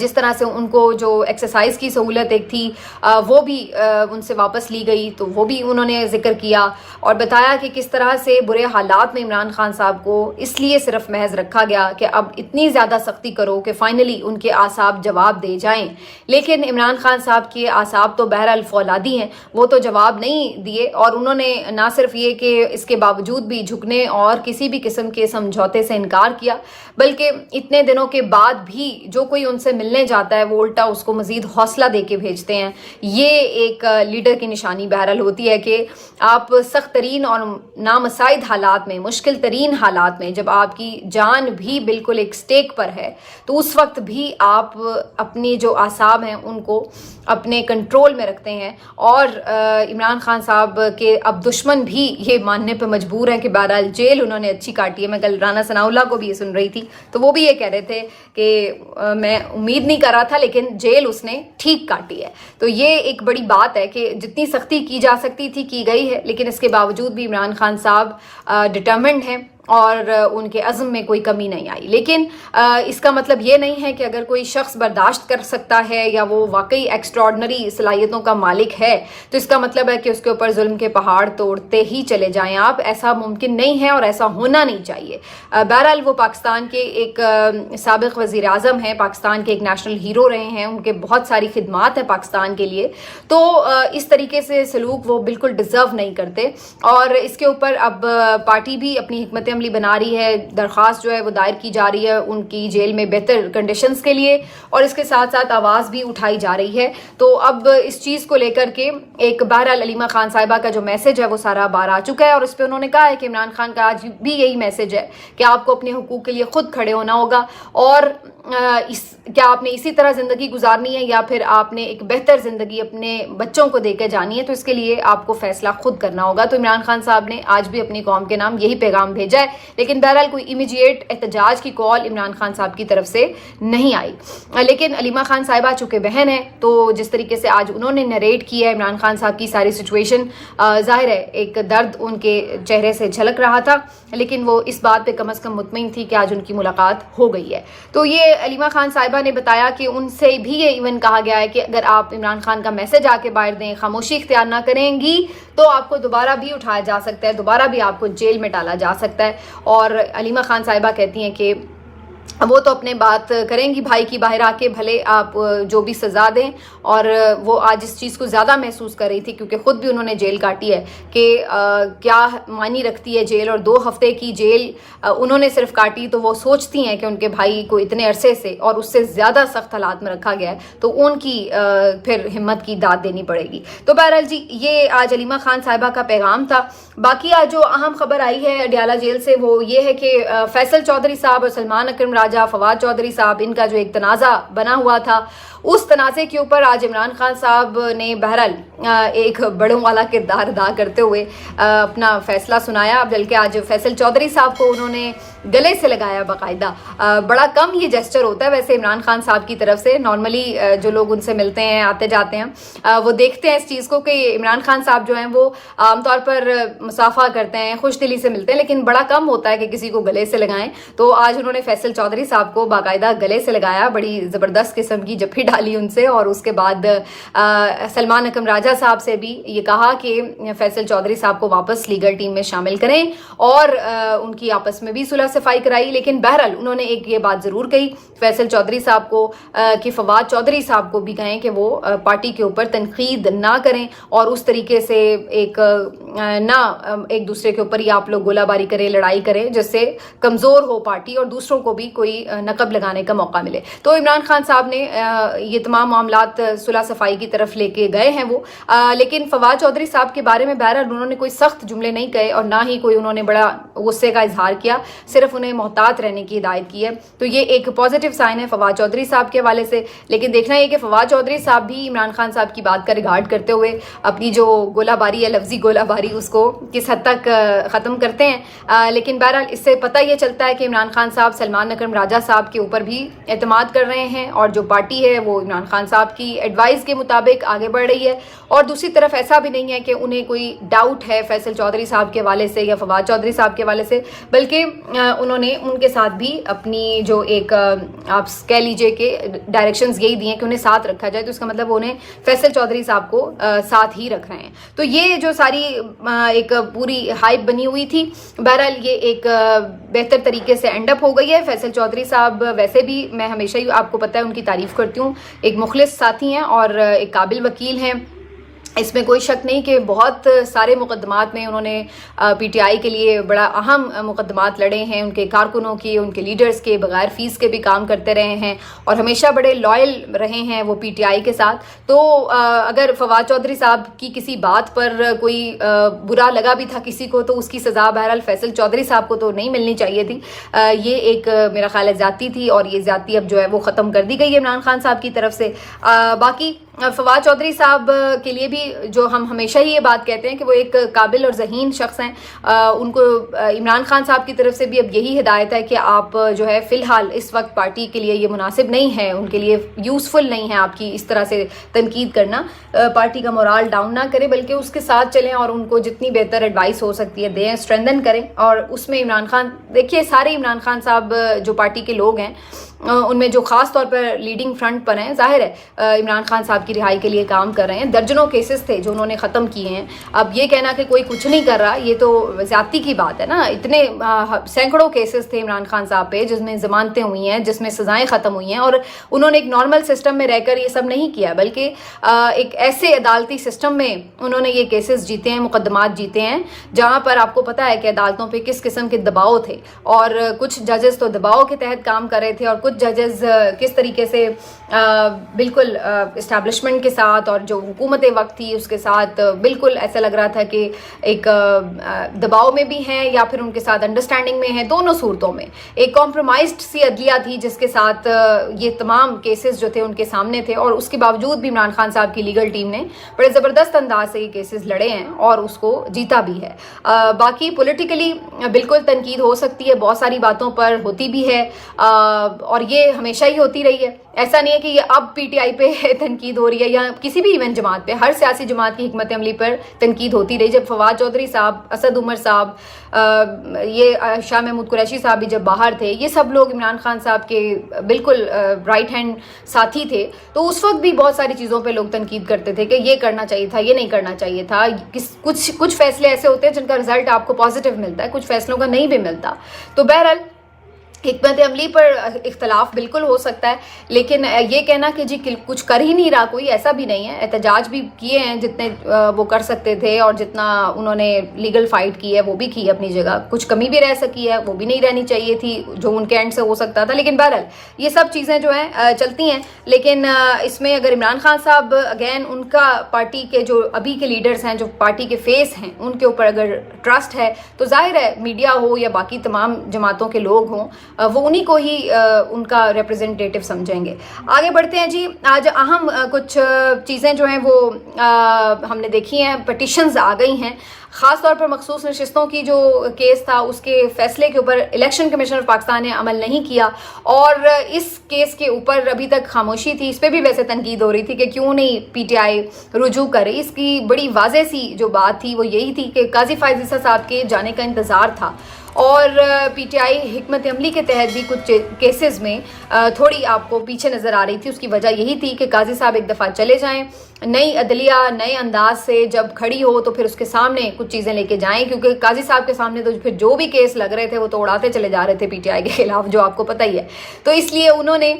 جس طرح سے ان کو جو ایکسرسائز کی سہولت ایک تھی وہ بھی ان سے واپس لی گئی، تو وہ بھی انہوں نے ذکر کیا اور بتایا کہ کس طرح سے برے حالات میں عمران خان صاحب کو اس لیے صرف محض رکھا گیا کہ اب اتنی زیادہ سختی کرو کہ فائنلی ان کے اعصاب جواب دے جائیں. لیکن عمران خان صاحب کے اعصاب تو بہرحال فولادی ہیں، وہ تو جواب نہیں دیے، اور انہوں نے نہ صرف یہ کہ اس کے باوجود بھی جھکنے اور کسی بھی قسم کے سمجھوتے سے انکار کیا، بلکہ اتنے دنوں کے بعد بھی جو کوئی ان سے ملنے جاتا ہے وہ الٹا اس کو مزید حوصلہ دے کے بھیجتے ہیں. یہ ایک لیڈر کی نشانی بہرحال ہوتی ہے کہ آپ سخت ترین اور نامساعد حالات میں، مشکل ترین حالات میں، جب آپ کی جان بھی بالکل ایک سٹیک پر ہے، تو اس وقت بھی آپ اپنی جو اعصاب ہیں ان کو اپنے کنٹرول میں رکھتے ہیں. اور عمران خان صاحب کے اب دشمن بھی یہ ماننے پہ مجبور ہیں کہ بہرحال جیل انہوں نے اچھی کاٹی ہے. میں کل رانا ثناء اللہ کو بھی یہ سن رہی تھی تو وہ بھی یہ کہہ رہے تھے کہ میں امید نہیں کر رہا تھا لیکن جیل اس نے ٹھیک کاٹی ہے. تو یہ ایک بڑی بات ہے کہ جتنی سختی کی جا سکتی تھی کی گئی ہے، لیکن اس کے باوجود بھی عمران خان صاحب ڈٹرمنڈ ہیں اور ان کے عزم میں کوئی کمی نہیں آئی. لیکن اس کا مطلب یہ نہیں ہے کہ اگر کوئی شخص برداشت کر سکتا ہے یا وہ واقعی ایکسٹراڈنری صلاحیتوں کا مالک ہے تو اس کا مطلب ہے کہ اس کے اوپر ظلم کے پہاڑ توڑتے ہی چلے جائیں آپ. ایسا ممکن نہیں ہے اور ایسا ہونا نہیں چاہیے. بہرحال وہ پاکستان کے ایک سابق وزیر اعظم ہیں، پاکستان کے ایک نیشنل ہیرو رہے ہیں، ان کے بہت ساری خدمات ہیں پاکستان کے لیے، تو اس طریقے سے سلوک وہ بالکل ڈیزرو نہیں کرتے. اور اس کے اوپر اب پارٹی بھی اپنی حکمت عملی بنا رہی ہے، درخواست جو ہے وہ دائر کی جا رہی ہے ان کی جیل میں بہتر کنڈیشنز کے لیے، اور اس کے ساتھ ساتھ آواز بھی اٹھائی جا رہی ہے. تو اب اس چیز کو لے کر کے ایک بہرحال علیمہ خان صاحبہ کا جو میسج ہے وہ سارا بار آ چکا ہے، اور اس پہ انہوں نے کہا ہے کہ عمران خان کا آج بھی یہی میسج ہے کہ آپ کو اپنے حقوق کے لیے خود کھڑے ہونا ہوگا، اور کیا آپ نے اسی طرح زندگی گزارنی ہے یا پھر آپ نے ایک بہتر زندگی اپنے بچوں کو دے کے جانی ہے، تو اس کے لیے آپ کو فیصلہ خود کرنا ہوگا. تو عمران خان صاحب نے آج بھی اپنی قوم کے نام یہی پیغام بھیجا ہے، لیکن بہرحال کوئی امیڈیٹ احتجاج کی کال عمران خان صاحب کی طرف سے نہیں آئی. لیکن علیمہ خان صاحبہ چونکہ بہن ہے تو جس طریقے سے آج انہوں نے نریٹ کی ہے عمران خان صاحب کی ساری سچویشن، ظاہر ہے ایک درد ان کے چہرے سے جھلک رہا تھا، لیکن وہ اس بات پہ کم از کم مطمئن تھی کہ آج ان کی ملاقات ہو گئی ہے. تو یہ علیمہ خان صاحبہ نے بتایا کہ ان سے بھی یہ ایون کہا گیا ہے کہ اگر آپ عمران خان کا میسج آ کے باہر دیں، خاموشی اختیار نہ کریں گی تو آپ کو دوبارہ بھی اٹھایا جا سکتا ہے، دوبارہ بھی آپ کو جیل میں ڈالا جا سکتا ہے. اور علیمہ خان صاحبہ کہتی ہیں کہ وہ تو اپنے بات کریں گی بھائی کی باہر آ کے، بھلے آپ جو بھی سزا دیں. اور وہ آج اس چیز کو زیادہ محسوس کر رہی تھی کیونکہ خود بھی انہوں نے جیل کاٹی ہے کہ کیا معنی رکھتی ہے جیل، اور 2 ہفتے کی جیل انہوں نے صرف کاٹی تو وہ سوچتی ہیں کہ ان کے بھائی کو اتنے عرصے سے اور اس سے زیادہ سخت حالات میں رکھا گیا ہے تو ان کی پھر ہمت کی داد دینی پڑے گی. تو بہرحال جی یہ آج علیمہ خان صاحبہ کا پیغام تھا. باقی آج جو اہم خبر آئی ہے اڈیالہ جیل سے وہ یہ ہے کہ فیصل چودھری صاحب اور سلمان اکرم راجہ، فواد چودھری صاحب، ان کا جو ایک تنازع بنا ہوا تھا اس تنازع کے اوپر آج عمران خان صاحب نے بہرحال ایک بڑوں والا کردار ادا کرتے ہوئے اپنا فیصلہ سنایا. بلکہ آج فیصل چودھری صاحب کو انہوں نے گلے سے لگایا باقاعدہ. بڑا کم یہ جیسچر ہوتا ہے ویسے عمران خان صاحب کی طرف سے. نارملی جو لوگ ان سے ملتے ہیں، آتے جاتے ہیں، وہ دیکھتے ہیں اس چیز کو کہ عمران خان صاحب جو ہیں وہ عام طور پر مصافحہ کرتے ہیں، خوش دلی سے ملتے ہیں، لیکن بڑا کم ہوتا ہے کہ کسی کو گلے سے لگائیں. تو آج انہوں نے فیصل چودھری صاحب کو باقاعدہ گلے سے لگایا، بڑی زبردست قسم کی جفی ڈالی ان سے. اور اس کے بعد سلمان اکرم راجہ صاحب سے بھی یہ کہا کہ فیصل چودھری صاحب کو واپس لیگل ٹیم میں شامل کریں، اور ان کی آپس میں بھی صلح صفائی کرائی. لیکن بہرحال انہوں نے ایک یہ بات ضرور کہی فیصل چودھری صاحب کو کہ فواد چودھری صاحب کو بھی کہیں کہ وہ پارٹی کے اوپر تنقید نہ کریں اور اس طریقے سے نہ ایک دوسرے کے اوپر ہی آپ لوگ گولہ باری کریں، لڑائی کریں، جس سے کمزور ہو پارٹی اور دوسروں کو بھی کوئی نقب لگانے کا موقع ملے. تو عمران خان صاحب نے یہ تمام معاملات صلح صفائی کی طرف لے کے گئے ہیں وہ. لیکن فواد چودھری صاحب کے بارے میں بہرحال انہوں نے کوئی سخت جملے نہیں کہے اور نہ ہی کوئی انہوں نے بڑا غصے کا اظہار کیا، صرف انہیں محتاط رہنے کی ہدایت کی ہے. تو یہ ایک پازیٹیو سائن ہے فواد چودھری صاحب کے حوالے سے. لیکن دیکھنا یہ کہ فواد چودھری صاحب بھی عمران خان صاحب کی بات کا ریگارڈ کرتے ہوئے اپنی جو گولہ باری ہے، لفظی گولہ باری، اس کو کس حد تک ختم کرتے ہیں. لیکن بہرحال اس سے پتہ یہ چلتا ہے کہ عمران خان صاحب سلمان اکرم راجہ صاحب کے اوپر بھی اعتماد کر رہے ہیں اور جو پارٹی ہے وہ عمران خان صاحب کی ایڈوائز کے مطابق آگے بڑھ رہی ہے. اور دوسری طرف ایسا بھی نہیں ہے کہ انہیں کوئی ڈاؤٹ ہے فیصل چودھری صاحب کے حوالے سے یا فواد چودھری صاحب کے حوالے سے, بلکہ انہوں نے ان کے ساتھ بھی اپنی جو ایک آپ کہہ لیجئے کہ ڈائریکشنز یہی دی ہیں کہ انہیں ساتھ رکھا جائے, تو اس کا مطلب انہیں فیصل چودھری صاحب کو ساتھ ہی رکھ رہے ہیں. تو یہ جو ساری ایک پوری ہائپ بنی ہوئی تھی, بہرحال یہ ایک بہتر طریقے سے اینڈ اپ ہو گئی ہے. فیصل چودھری صاحب ویسے بھی میں ہمیشہ ہی آپ کو پتہ ہے ان کی تعریف کرتی ہوں, ایک مخلص ساتھی ہیں اور ایک قابل وکیل ہیں, اس میں کوئی شک نہیں کہ بہت سارے مقدمات میں انہوں نے پی ٹی آئی کے لیے بڑا اہم مقدمات لڑے ہیں, ان کے کارکنوں کی, ان کے لیڈرز کے, بغیر فیس کے بھی کام کرتے رہے ہیں اور ہمیشہ بڑے لائل رہے ہیں وہ پی ٹی آئی کے ساتھ. تو اگر فواد چودھری صاحب کی کسی بات پر کوئی برا لگا بھی تھا کسی کو, تو اس کی سزا بہرحال فیصل چودھری صاحب کو تو نہیں ملنی چاہیے تھی. یہ ایک میرا خیال ہے زیادتی تھی اور یہ زیادتی اب جو ہے وہ ختم کر دی گئی ہے عمران خان صاحب کی طرف سے. باقی فواد چودھری صاحب کے لیے بھی جو ہم ہمیشہ ہی یہ بات کہتے ہیں کہ وہ ایک قابل اور ذہین شخص ہیں, ان کو عمران خان صاحب کی طرف سے بھی اب یہی ہدایت ہے کہ آپ جو ہے فی الحال اس وقت پارٹی کے لیے یہ مناسب نہیں ہے, ان کے لیے یوزفل نہیں ہے آپ کی اس طرح سے تنقید کرنا. پارٹی کا مورال ڈاؤن نہ کریں بلکہ اس کے ساتھ چلیں اور ان کو جتنی بہتر ایڈوائس ہو سکتی ہے دیں, اسٹرینتھن کریں. اور اس میں عمران خان, دیکھیے سارے عمران خان صاحب جو پارٹی کے لوگ ہیں ان میں جو خاص طور پر لیڈنگ فرنٹ پر ہیں, ظاہر ہے عمران خان صاحب کی رہائی کے لیے کام کر رہے ہیں. درجنوں کیسز تھے جو انہوں نے ختم کیے ہیں. اب یہ کہنا کہ کوئی کچھ نہیں کر رہا یہ تو زیادتی کی بات ہے نا. اتنے سینکڑوں کیسز تھے عمران خان صاحب پہ جس میں ضمانتیں ہوئی ہیں, جس میں سزائیں ختم ہوئی ہیں, اور انہوں نے ایک نارمل سسٹم میں رہ کر یہ سب نہیں کیا بلکہ ایک ایسے عدالتی سسٹم میں انہوں نے یہ کیسز جیتے ہیں, مقدمات جیتے ہیں جہاں پر آپ کو پتہ ہے کہ عدالتوں پہ کس قسم کے دباؤ تھے, اور کچھ ججز تو دباؤ کے تحت کام کر رہے تھے اور کچھ ججز کس طریقے سے بالکل اسٹیبلشمنٹ کے ساتھ اور جو حکومت وقت تھی اس کے ساتھ بالکل ایسا لگ رہا تھا کہ ایک دباؤ میں بھی ہیں یا پھر ان کے ساتھ انڈرسٹینڈنگ میں ہیں. دونوں صورتوں میں ایک کمپرومائزڈ سی عدلیہ تھی جس کے ساتھ یہ تمام کیسز جو تھے ان کے سامنے تھے, اور اس کے باوجود بھی عمران خان صاحب کی لیگل ٹیم نے بڑے زبردست انداز سے یہ کیسز لڑے ہیں اور اس کو جیتا بھی ہے. باقی پولیٹیکلی بالکل تنقید ہو سکتی ہے, بہت ساری باتوں پر ہوتی بھی ہے اور یہ ہمیشہ ہی ہوتی رہی ہے. ایسا نہیں ہے کہ یہ اب پی ٹی آئی پہ تنقید ہو رہی ہے یا کسی بھی ایون جماعت پہ, ہر سیاسی جماعت کی حکمت عملی پر تنقید ہوتی رہی. جب فواد چودھری صاحب, اسد عمر صاحب, یہ شاہ محمود قریشی صاحب بھی جب باہر تھے, یہ سب لوگ عمران خان صاحب کے بالکل رائٹ ہینڈ ساتھی تھے, تو اس وقت بھی بہت ساری چیزوں پہ لوگ تنقید کرتے تھے کہ یہ کرنا چاہیے تھا, یہ نہیں کرنا چاہیے تھا. کچھ فیصلے ایسے ہوتے ہیں جن کا رزلٹ آپ کو پازیٹیو ملتا ہے, کچھ فیصلوں کا نہیں بھی ملتا. تو بہرحال حکمت عملی پر اختلاف بالکل ہو سکتا ہے, لیکن یہ کہنا کہ جی کچھ کر ہی نہیں رہا کوئی, ایسا بھی نہیں ہے. احتجاج بھی کیے ہیں جتنے وہ کر سکتے تھے, اور جتنا انہوں نے لیگل فائٹ کی ہے وہ بھی کی ہے اپنی جگہ. کچھ کمی بھی رہ سکی ہے, وہ بھی نہیں رہنی چاہیے تھی جو ان کے اینڈ سے ہو سکتا تھا. لیکن بہرحال یہ سب چیزیں جو ہیں چلتی ہیں. لیکن اس میں اگر عمران خان صاحب اگین ان کا پارٹی کے جو ابھی کے لیڈرز ہیں, جو پارٹی کے فیس ہیں, ان کے اوپر اگر ٹرسٹ ہے تو ظاہر ہے میڈیا ہو یا باقی تمام جماعتوں کے لوگ ہوں وہ انہی کو ہی ان کا ریپرزنٹیٹیو سمجھیں گے. آگے بڑھتے ہیں جی. آج اہم کچھ چیزیں جو ہیں وہ ہم نے دیکھی ہیں. پٹیشنز آ گئی ہیں, خاص طور پر مخصوص نشستوں کی جو کیس تھا اس کے فیصلے کے اوپر الیکشن کمیشن آف پاکستان نے عمل نہیں کیا, اور اس کیس کے اوپر ابھی تک خاموشی تھی. اس پہ بھی ویسے تنقید ہو رہی تھی کہ کیوں نہیں پی ٹی آئی رجوع کرے. اس کی بڑی واضح سی جو بات تھی وہ یہی تھی کہ قاضی فائز عیسیٰ صاحب کے جانے کا انتظار تھا, اور پی ٹی آئی حکمت عملی کے تحت بھی کچھ کیسز میں تھوڑی آپ کو پیچھے نظر آ رہی تھی. اس کی وجہ یہی تھی کہ قاضی صاحب ایک دفعہ چلے جائیں, نئی عدلیہ نئے انداز سے جب کھڑی ہو تو پھر اس کے سامنے کچھ چیزیں لے کے جائیں, کیونکہ قاضی صاحب کے سامنے تو پھر جو بھی کیس لگ رہے تھے وہ تو اڑاتے چلے جا رہے تھے پی ٹی آئی کے خلاف, جو آپ کو پتہ ہی ہے. تو اس لیے انہوں نے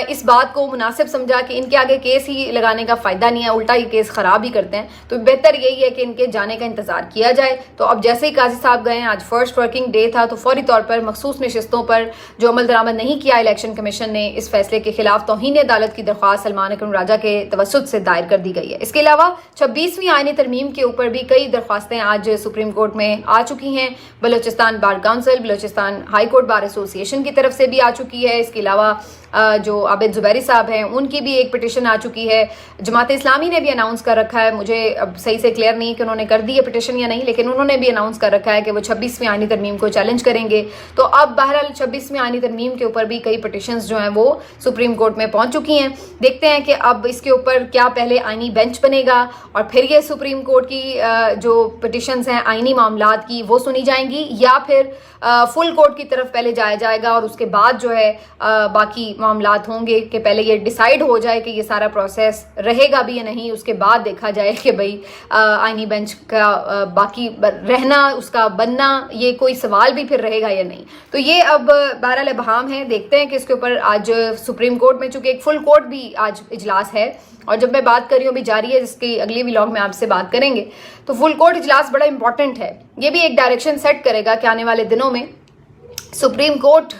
اس بات کو مناسب سمجھا کہ ان کے آگے کیس ہی لگانے کا فائدہ نہیں ہے, الٹا یہ کیس خراب ہی کرتے ہیں, تو بہتر یہی ہے کہ ان کے جانے کا انتظار کیا جائے. تو اب جیسے ہی قاضی صاحب گئے, آج فرسٹ ورکنگ ڈے تھا, تو فوری طور پر مخصوص نشستوں پر جو عمل درآمد نہیں کیا الیکشن کمیشن نے اس فیصلے کے خلاف توہین عدالت کی درخواست سلمان اکرم راجہ کے توسط سے دائر کر دی گئی ہے. اس کے علاوہ 26ویں آئینی ترمیم کے اوپر بھی کئی درخواستیں آج سپریم کورٹ میں آ چکی ہیں. Balochistan bar council, Balochistan high court bar ایسوسی ایشن کی طرف سے بھی آ چکی ہے. اس کے علاوہ جو عابد زبیری صاحب ہیں ان کی بھی ایک پٹیشن آ چکی ہے. جماعت اسلامی نے بھی اناؤنس کر رکھا ہے، مجھے اب صحیح سے کلیئر نہیں کہ انہوں نے کر دی ہے پٹیشن یا نہیں، لیکن انہوں نے بھی اناؤنس کر رکھا ہے کہ وہ 26ویں آئینی ترمیم کو چیلنج کریں گے. تو اب بہرحال 26ویں آئینی ترمیم کے اوپر بھی کئی پٹیشنز جو ہیں وہ سپریم کورٹ میں پہنچ چکی ہیں. دیکھتے ہیں کہ اب اس کے اوپر کیا پہلے آئینی بینچ بنے گا اور پھر یہ سپریم کورٹ کی جو پٹیشنز ہیں آئینی معاملات کی وہ سنی جائیں گی، یا پھر فل کورٹ کی طرف پہلے جایا جائے گا اور اس کے بعد جو ہے باقی معاملات ہوں گے کہ پہلے یہ ڈیسائیڈ ہو جائے کہ یہ سارا پروسیس رہے گا بھی یا نہیں، اس کے بعد دیکھا جائے کہ بھئی آئینی بینچ کا باقی رہنا، اس کا بننا، یہ کوئی سوال بھی پھر رہے گا یا نہیں. تو یہ اب بہرحال ابہام ہے. دیکھتے ہیں کہ اس کے اوپر آج سپریم کورٹ میں چونکہ ایک فل کورٹ بھی آج اجلاس ہے، اور جب میں بات کر رہی ہوں ابھی جاری ہے، جس کی اگلی ولاگ میں آپ سے بات کریں گے. تو فل کورٹ اجلاس بڑا امپورٹنٹ ہے. یہ بھی ایک ڈائریکشن سیٹ کرے گا کہ آنے والے دنوں میں سپریم کورٹ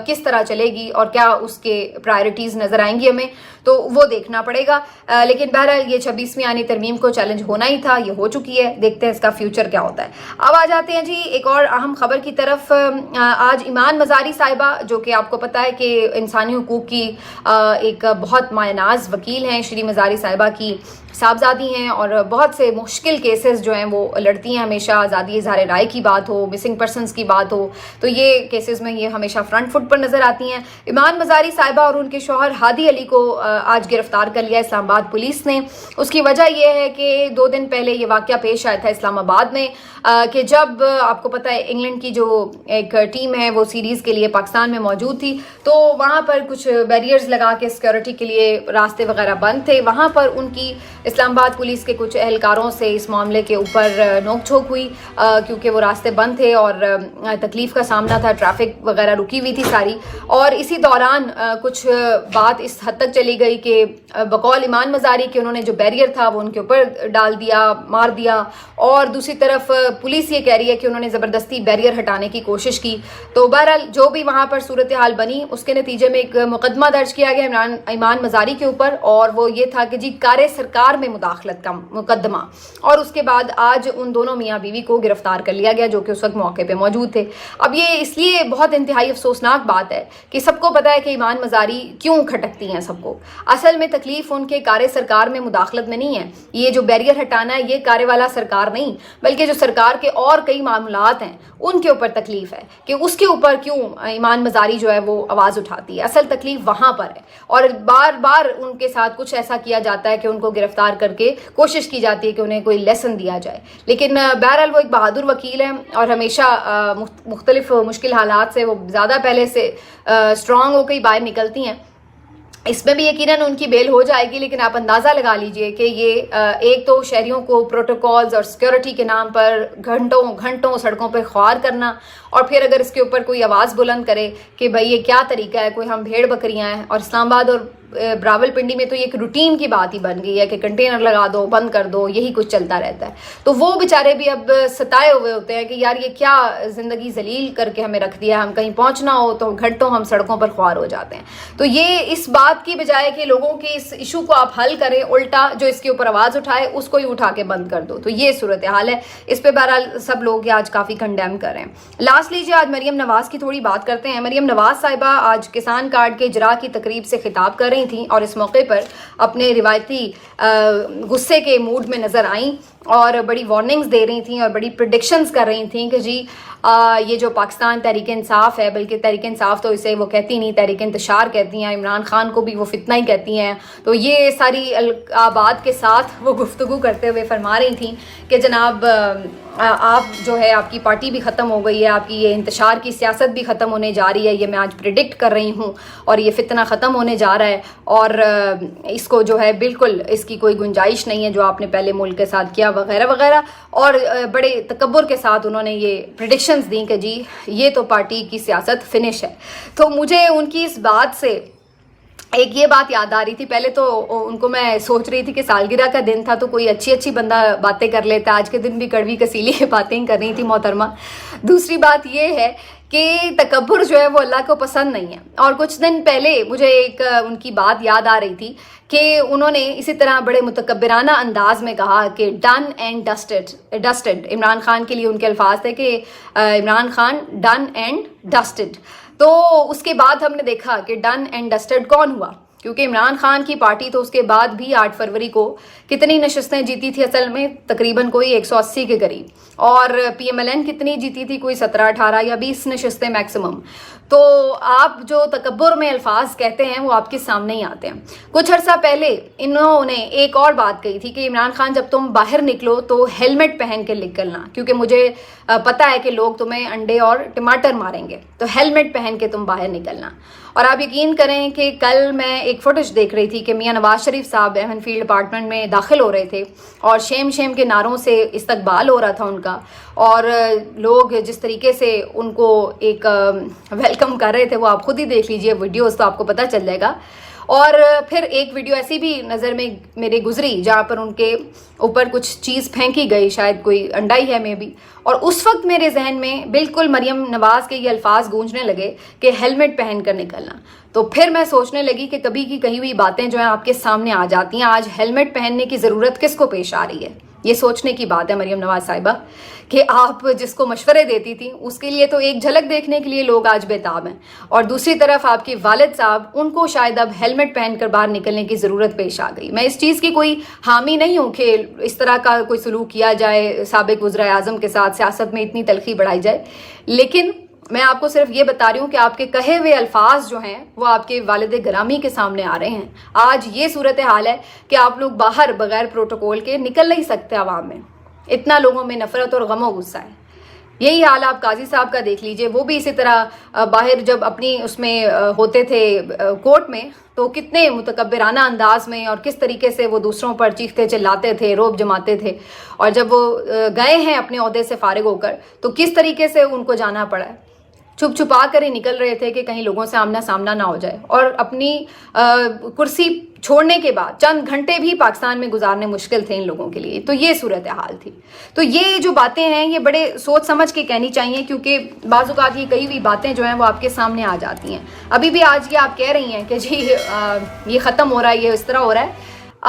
کس طرح چلے گی اور کیا اس کے پرائرٹیز نظر آئیں گی ہمیں، تو وہ دیکھنا پڑے گا. لیکن بہرحال یہ 26ویں آئینی ترمیم کو چیلنج ہونا ہی تھا، یہ ہو چکی ہے. دیکھتے ہیں اس کا فیوچر کیا ہوتا ہے. اب آ جاتے ہیں جی ایک اور اہم خبر کی طرف. آج ایمان مزاری صاحبہ، جو کہ آپ کو پتہ ہے کہ انسانی حقوق کی ایک بہت مایہ ناز وکیل ہیں، شری مزاری صاحبہ کی صاحبزادی ہیں اور بہت سے مشکل کیسز جو ہیں وہ لڑتی ہیں ہمیشہ. آزادی اظہار رائے کی بات ہو، مسنگ پرسنز کی بات ہو، تو یہ کیسز میں یہ ہمیشہ فرنٹ فٹ پر نظر آتی ہیں. ایمان مزاری صاحبہ اور ان کے شوہر ہادی علی کو آج گرفتار کر لیا اسلام آباد پولیس نے. اس کی وجہ یہ ہے کہ 2 دن پہلے یہ واقعہ پیش آیا تھا اسلام آباد میں کہ جب آپ کو پتہ ہے انگلینڈ کی جو ایک ٹیم ہے وہ سیریز کے لیے پاکستان میں موجود تھی، تو وہاں پر کچھ بیریئرز لگا کے سیکورٹی کے لیے راستے وغیرہ بند تھے. وہاں پر ان کی اسلام آباد پولیس کے کچھ اہلکاروں سے اس معاملے کے اوپر نوک جھوک ہوئی، کیونکہ وہ راستے بند تھے اور تکلیف کا سامنا تھا، ٹریفک وغیرہ رکی ہوئی تھی ساری. اور اسی دوران کچھ بات اس حد تک چلی گئی کہ بقول ایمان مزاری کہ انہوں نے جو بیریئر تھا وہ ان کے اوپر ڈال دیا، مار دیا، اور دوسری طرف پولیس یہ کہہ رہی ہے کہ انہوں نے زبردستی بیریئر ہٹانے کی کوشش کی. تو بہرحال جو بھی وہاں پر صورتحال بنی، اس کے نتیجے میں ایک مقدمہ درج کیا گیا ایمان مزاری کے اوپر، اور وہ یہ تھا کہ جی کار سرکار میں مداخلت کا مقدمہ. اور اس کے بعد آج ان دونوں میاں بیوی کو گرفتار کر لیا گیا جو کہ اس وقت موقع پہ موجود تھے. اب یہ اس لیے بہت انتہائی افسوسناک بات ہے کہ سب کو پتہ ہے کہ ایمان مزاری کیوں کھٹکتی ہیں سب کو. اصل میں تکلیف ان کے کار سرکار میں مداخلت میں نہیں ہے. یہ جو بیریئر ہٹانا ہے یہ کارے والا سرکار نہیں، بلکہ جو سرکار کے اور کئی معاملات ہیں ان کے اوپر تکلیف ہے کہ اس کے اوپر کیوں ایمان مزاری جو ہے وہ آواز اٹھاتی ہے. اصل تکلیف وہاں پر ہے، اور بار بار ان کے ساتھ کچھ ایسا کیا جاتا ہے کہ ان کو گرفتار کر کے کوشش کی جاتی ہے کہ انہیں کوئی لیسن دیا جائے. لیکن بہرحال وہ ایک بہادر وکیل ہیں اور ہمیشہ مختلف مشکل حالات سے وہ زیادہ پہلے سے اسٹرانگ ہو کے باہر نکلتی ہیں. اس میں بھی یقیناً ان کی بیل ہو جائے گی، لیکن آپ اندازہ لگا لیجئے کہ یہ ایک تو شہریوں کو پروٹوکولز اور سیکورٹی کے نام پر گھنٹوں سڑکوں پہ خوار کرنا، اور پھر اگر اس کے اوپر کوئی آواز بلند کرے کہ بھئی یہ کیا طریقہ ہے، کوئی ہم بھیڑ بکریاں ہیں. اور اسلام آباد اور براول پنڈی میں تو یہ ایک روٹین کی بات ہی بن گئی ہے کہ کنٹینر لگا دو، بند کر دو، یہی کچھ چلتا رہتا ہے. تو وہ بیچارے بھی اب ستائے ہوئے ہوتے ہیں کہ یار یہ کیا زندگی ذلیل کر کے ہمیں رکھ دیا، ہم کہیں پہنچنا ہو تو گھنٹوں ہم سڑکوں پر خوار ہو جاتے ہیں. تو یہ اس بات کی بجائے کہ لوگوں کے اس ایشو کو آپ حل کریں، الٹا جو اس کے اوپر آواز اٹھائے اس کو ہی اٹھا کے بند کر دو. تو یہ صورتحال ہے. اس پہ بہرحال سب لوگ آج کافی کنڈیم کر رہے ہیں. لاسٹ لیجیے آج مریم نواز کی تھوڑی بات کرتے ہیں. مریم نواز صاحبہ آج کسان کارڈ کے اجراء کی تقریب سے خطاب کر رہی تھیں اور اس موقع پر اپنے روایتی غصے کے موڈ میں نظر آئیں اور بڑی وارننگز دے رہی تھیں اور بڑی پریڈکشنز کر رہی تھیں کہ جی یہ جو پاکستان تحریک انصاف ہے، بلکہ تحریک انصاف تو اسے وہ کہتی نہیں، تحریک انتشار کہتی ہیں، عمران خان کو بھی وہ فتنہ ہی کہتی ہیں. تو یہ ساری آباد کے ساتھ وہ گفتگو کرتے ہوئے فرما رہی تھیں کہ جناب آپ جو ہے آپ کی پارٹی بھی ختم ہو گئی ہے، آپ کی یہ انتشار کی سیاست بھی ختم ہونے جا رہی ہے، یہ میں آج پریڈکٹ کر رہی ہوں، اور یہ فتنہ ختم ہونے جا رہا ہے، اور اس کو جو ہے بالکل اس کی کوئی گنجائش نہیں ہے جو آپ نے پہلے ملک کے ساتھ کیا وغیرہ وغیرہ. اور بڑے تکبر کے ساتھ انہوں نے یہ پریڈکشنز دیں کہ جی یہ تو پارٹی کی سیاست فنش ہے. تو مجھے ان کی اس بات سے ایک یہ بات یاد آ رہی تھی. پہلے تو ان کو میں سوچ رہی تھی کہ سالگرہ کا دن تھا تو کوئی اچھی بندہ باتیں کر لیتا، آج کے دن بھی کڑوی کسیلی باتیں کر رہی تھی محترمہ. دوسری بات یہ ہے کہ تکبر جو ہے وہ اللہ کو پسند نہیں ہے. اور کچھ دن پہلے مجھے ایک ان کی بات یاد آ رہی تھی کہ انہوں نے اسی طرح بڑے متکبرانہ انداز میں کہا کہ ڈن اینڈ ڈسٹڈ. عمران خان کے لیے ان کے الفاظ تھے کہ عمران خان ڈن اینڈ ڈسٹڈ. تو اس کے بعد ہم نے دیکھا کہ ڈن اینڈ ڈسٹڈ کون ہوا، کیونکہ عمران خان کی پارٹی تو اس کے بعد بھی 8 فروری کو کتنی نشستیں جیتی تھی، اصل میں تقریباً کوئی 180 کے قریب، اور پی ایم ایل این کتنی جیتی تھی، کوئی 17 18 یا 20 نشستیں میکسیمم. تو آپ جو تکبر میں الفاظ کہتے ہیں وہ آپ کے سامنے ہی آتے ہیں. کچھ عرصہ پہلے انہوں نے ایک اور بات کہی تھی کہ عمران خان جب تم باہر نکلو تو ہیلمٹ پہن کے نکلنا، کیونکہ مجھے پتا ہے کہ لوگ تمہیں انڈے اور ٹماٹر ماریں گے، تو ہیلمٹ پہن کے تم باہر نکلنا. اور آپ یقین کریں کہ کل میں ایک فوٹیج دیکھ رہی تھی کہ میاں نواز شریف صاحب ایون فیلڈ اپارٹمنٹ میں داخل ہو رہے تھے اور شیم شیم کے نعروں سے استقبال ہو رہا تھا ان کا، اور لوگ جس طریقے سے ان کو ایک ویلکم کر رہے تھے وہ آپ خود ہی دیکھ لیجئے ویڈیوز، تو آپ کو پتہ چل جائے گا. اور پھر ایک ویڈیو ایسی بھی نظر میں میرے گزری جہاں پر ان کے اوپر کچھ چیز پھینکی گئی، شاید کوئی انڈا ہی ہے میں بھی، اور اس وقت میرے ذہن میں بالکل مریم نواز کے یہ الفاظ گونجنے لگے کہ ہیلمٹ پہن کر نکلنا. تو پھر میں سوچنے لگی کہ کبھی کی کہی ہوئی باتیں جو ہیں آپ کے سامنے آ جاتی ہیں. آج ہیلمٹ پہننے کی ضرورت کس کو پیش آ رہی ہے؟ یہ سوچنے کی بات ہے مریم نواز صاحبہ کہ آپ جس کو مشورے دیتی تھی اس کے لیے تو ایک جھلک دیکھنے کے لیے لوگ آج بےتاب ہیں، اور دوسری طرف آپ کے والد صاحب، ان کو شاید اب ہیلمٹ پہن کر باہر نکلنے کی ضرورت پیش آ گئی. میں اس چیز کی کوئی حامی نہیں ہوں کہ اس طرح کا کوئی سلوک کیا جائے سابق وزراء اعظم کے ساتھ، سیاست میں اتنی تلخی بڑھائی جائے، لیکن میں آپ کو صرف یہ بتا رہی ہوں کہ آپ کے کہے ہوئے الفاظ جو ہیں وہ آپ کے والد گرامی کے سامنے آ رہے ہیں. آج یہ صورتحال ہے کہ آپ لوگ باہر بغیر پروٹوکول کے نکل نہیں سکتے عوام میں، اتنا لوگوں میں نفرت اور غم و غصہ ہے. یہی حال آپ قاضی صاحب کا دیکھ لیجئے، وہ بھی اسی طرح باہر جب اپنی اس میں ہوتے تھے کورٹ میں تو کتنے متکبرانہ انداز میں اور کس طریقے سے وہ دوسروں پر چیختے چلاتے تھے، روب جماتے تھے، اور جب وہ گئے ہیں اپنے عہدے سے فارغ ہو کر تو کس طریقے سے ان کو جانا پڑا ہے. چھپ چھپا کر ہی نکل رہے تھے کہ کہیں لوگوں سے آمنا سامنا نہ ہو جائے، اور اپنی کرسی چھوڑنے کے بعد چند گھنٹے بھی پاکستان میں گزارنے مشکل تھے ان لوگوں کے لیے. تو یہ صورتحال تھی. تو یہ جو باتیں ہیں یہ بڑے سوچ سمجھ کے کہنی چاہیے، کیونکہ بعض اوقات یہ کئی ہوئی باتیں جو ہیں وہ آپ کے سامنے آ جاتی ہیں. ابھی بھی آج یہ آپ کہہ رہی ہیں کہ جی یہ ختم ہو رہا ہے، یہ اس طرح ہو رہا ہے.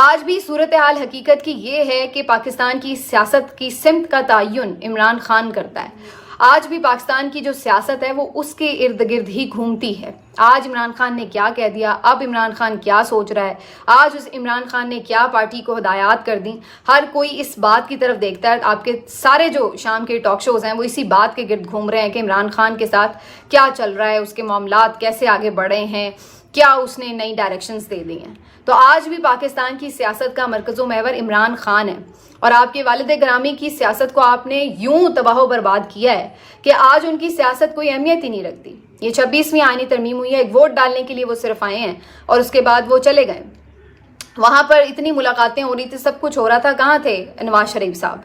آج بھی صورتحال حقیقت کی یہ ہے کہ پاکستان کی سیاست کی سمت کا تعین عمران خان کرتا ہے. آج بھی پاکستان کی جو سیاست ہے وہ اس کے ارد گرد ہی گھومتی ہے. آج عمران خان نے کیا کہہ دیا، اب عمران خان کیا سوچ رہا ہے، آج اس عمران خان نے کیا پارٹی کو ہدایات کر دیں، ہر کوئی اس بات کی طرف دیکھتا ہے. آپ کے سارے جو شام کے ٹاک شوز ہیں وہ اسی بات کے گرد گھوم رہے ہیں کہ عمران خان کے ساتھ کیا چل رہا ہے، اس کے معاملات کیسے آگے بڑھے ہیں، کیا اس نے نئی ڈائریکشنز دے دی ہیں. تو آج بھی پاکستان کی سیاست کا مرکز و محور عمران خان ہے، اور آپ کے والد گرامی کی سیاست کو آپ نے یوں تباہ و برباد کیا ہے کہ آج ان کی سیاست کوئی اہمیت ہی نہیں رکھتی. یہ 26ویں آئینی ترمیم ہوئی ہے، ایک ووٹ ڈالنے کے لیے وہ صرف آئے ہیں اور اس کے بعد وہ چلے گئے. وہاں پر اتنی ملاقاتیں ہو رہی تھی، سب کچھ ہو رہا تھا، کہاں تھے نواز شریف صاحب؟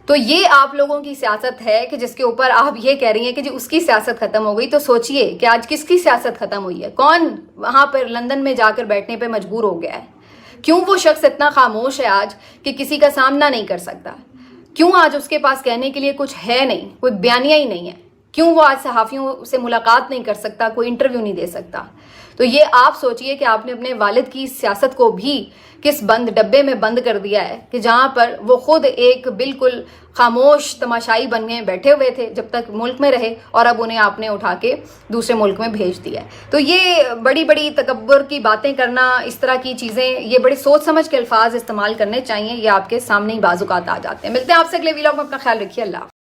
تو یہ آپ لوگوں کی سیاست ہے کہ جس کے اوپر آپ یہ کہہ رہی ہیں کہ جی اس کی سیاست ختم ہو گئی. تو سوچئے کہ آج کس کی سیاست ختم ہوئی ہے؟ کون وہاں پر لندن میں جا کر بیٹھنے پہ مجبور ہو گیا ہے؟ کیوں وہ شخص اتنا خاموش ہے آج کہ کسی کا سامنا نہیں کر سکتا؟ کیوں آج اس کے پاس کہنے کے لیے کچھ ہے نہیں، کوئی بیانیہ ہی نہیں ہے؟ کیوں وہ آج صحافیوں سے ملاقات نہیں کر سکتا، کوئی انٹرویو نہیں دے سکتا؟ تو یہ آپ سوچئے کہ آپ نے اپنے والد کی سیاست کو بھی کس بند ڈبے میں بند کر دیا ہے کہ جہاں پر وہ خود ایک بالکل خاموش تماشائی بن گئے بیٹھے ہوئے تھے جب تک ملک میں رہے، اور اب انہیں آپ نے اٹھا کے دوسرے ملک میں بھیج دیا ہے. تو یہ بڑی بڑی تکبر کی باتیں کرنا، اس طرح کی چیزیں، یہ بڑی سوچ سمجھ کے الفاظ استعمال کرنے چاہیے. یہ آپ کے سامنے ہی بعض اوقات آ جاتے ہیں. ملتے ہیں آپ سے اگلے ویلاگ میں. اپنا خیال رکھیے. اللہ